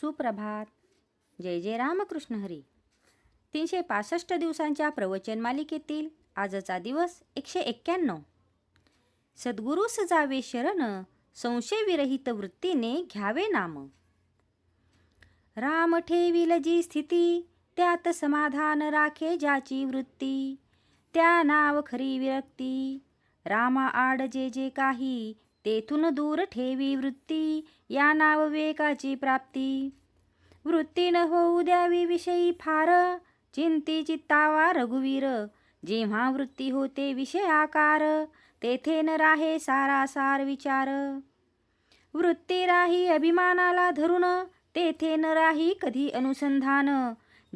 सुप्रभात. जय जय रामकृष्ण हरी. 365 दिवसांच्या प्रवचन मालिकेतील आजचा दिवस 191. सद्गुरूस जावे शरण, संशय विरहित वृत्तीने घ्यावे नाम. राम ठेविल जी स्थिती, त्यात समाधान राखे ज्याची वृत्ती. त्या नाव खरी विरक्ती, रामा आड जे जे काही, तेथून दूर ठेवी वृत्ती. या नाव विवेकाची प्राप्ती. वृत्ती न होऊ द्यावी विषयी फार, चिंती चित्तावा रघुवीर. जेव्हा वृत्ती होते विषयाकार, तेथे न राहे सारासार विचार. वृत्ती राही अभिमानाला धरून, तेथे न राही कधी अनुसंधान.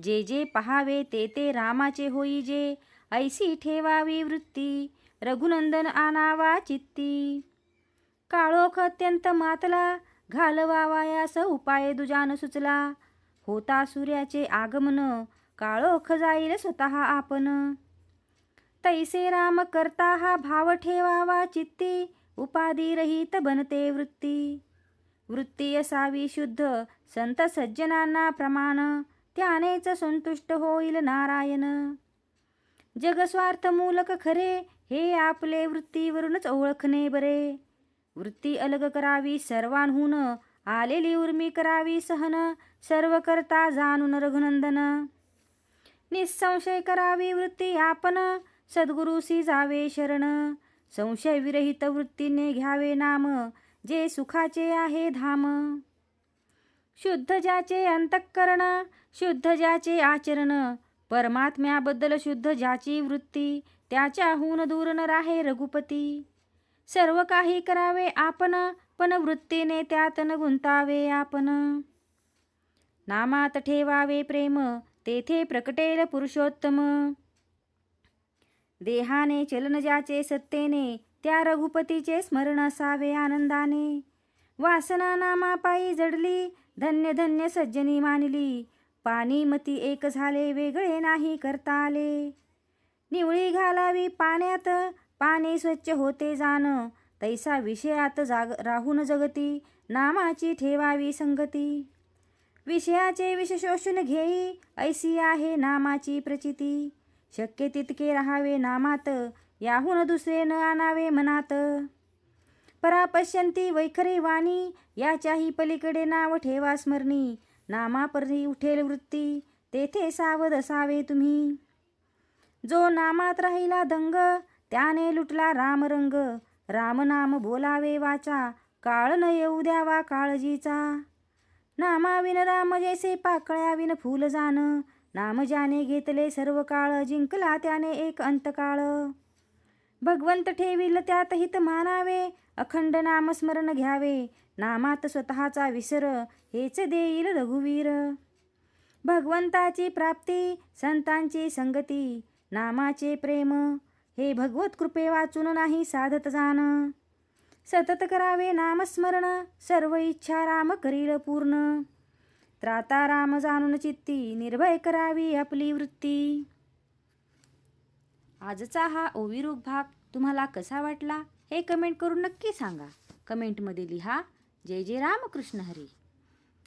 जे जे पहावे ते ते रामाचे होई जे, ऐसी ठेवावी वृत्ती. रघुनंदन आनावा चित्ती. काळोख अत्यंत मातला, घालवावयास उपाय दुजान सुचला. होता सूर्याचे आगमन, काळोख जाईल स्वतः आपण. तैसे राम करता हा भाव ठेवावा चित्ती. उपाधी रहित बनते वृत्ती. वृत्ती असावी शुद्ध संत सज्जनांना प्रमाण, त्यानेच संतुष्ट होईल नारायण. जग स्वार्थ मूलक खरे, हे आपले वृत्तीवरूनच ओळखणे बरे. वृत्ती अलग करावी सर्वांहून, आलेली उर्मी करावी सहन. सर्व करता जाणून रघुनंदन, निसंशय करावी वृत्ती आपण. सद्गुरूसी जावे शरण, संशय विरहित वृत्तीने घ्यावे नाम. जे सुखाचे आहे धाम. शुद्ध ज्याचे अंतःकरण, शुद्ध ज्याचे आचरण. परमात्म्याबद्दल शुद्ध ज्याची वृत्ती, त्याच्याहून दूर न राहे रघुपती. सर्व काही करावे आपण, पण वृत्तीने त्यात न गुंतावे आपण. नामात ठेवावे प्रेम, तेथे प्रकटेल पुरुषोत्तम. देहाने चलन ज्याचे सत्तेने, त्या रघुपतीचे स्मरण असावे आनंदाने. वासना नामापायी जडली, धन्य धन्य सज्जनी मानली. पाणी मती एक झाले, वेगळे नाही करता आले. निवळी घालावी पाण्यात, पाणी स्वच्छ होते जाण. तैसा विषयात राहून जगती, नामाची ठेवावी संगती. विषयाचे विष शोषून घेई, ऐसी आहे नामाची प्रचिती. शक्य तितके राहावे नामात, याहून दुसरे न आणावे मनात. परापश्यंती वैखरी वाणी, याच्याही पलीकडे नाव ठेवा स्मरणी. नामापरी उठेल वृत्ती, तेथे सावध असावे तुम्ही. जो नामात राहिला दंग, त्याने लुटला रामरंग. रामनाम बोलावे वाचा, काळ न येऊ द्यावा काळजीचा. नामाविन राम जैसे पाकळ्याविन फूल जाण. नाम ज्याने घेतले सर्व काळ, जिंकला त्याने एक अंतकाळ. भगवंत ठेविल त्यात हित मानावे, अखंड नामस्मरण घ्यावे. नामात स्वतःचा विसर, हेच देईल रघुवीर. भगवंताची प्राप्ती, संतांची संगती. नामाचे प्रेम, हे भगवत कृपे वाचून नाही साधत जाण. सतत करावे नामस्मरण, सर्व इच्छा राम करील पूर्ण. त्राता राम जाणून चित्ती, निर्भय करावी आपली वृत्ती. आजचा हा ओविरूप भाग तुम्हाला कसा वाटला हे कमेंट करून नक्की सांगा. कमेंटमध्ये लिहा जय जय रामकृष्ण हरी.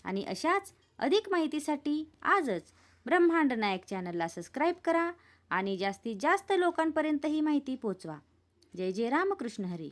आणि अशाच अधिक माहितीसाठी आजच ब्रह्मांड नायक चॅनलला सबस्क्राईब करा आणि जास्तीत जास्त लोकांपर्यंत ही माहिती पोचवा. जय जय रामकृष्ण हरी.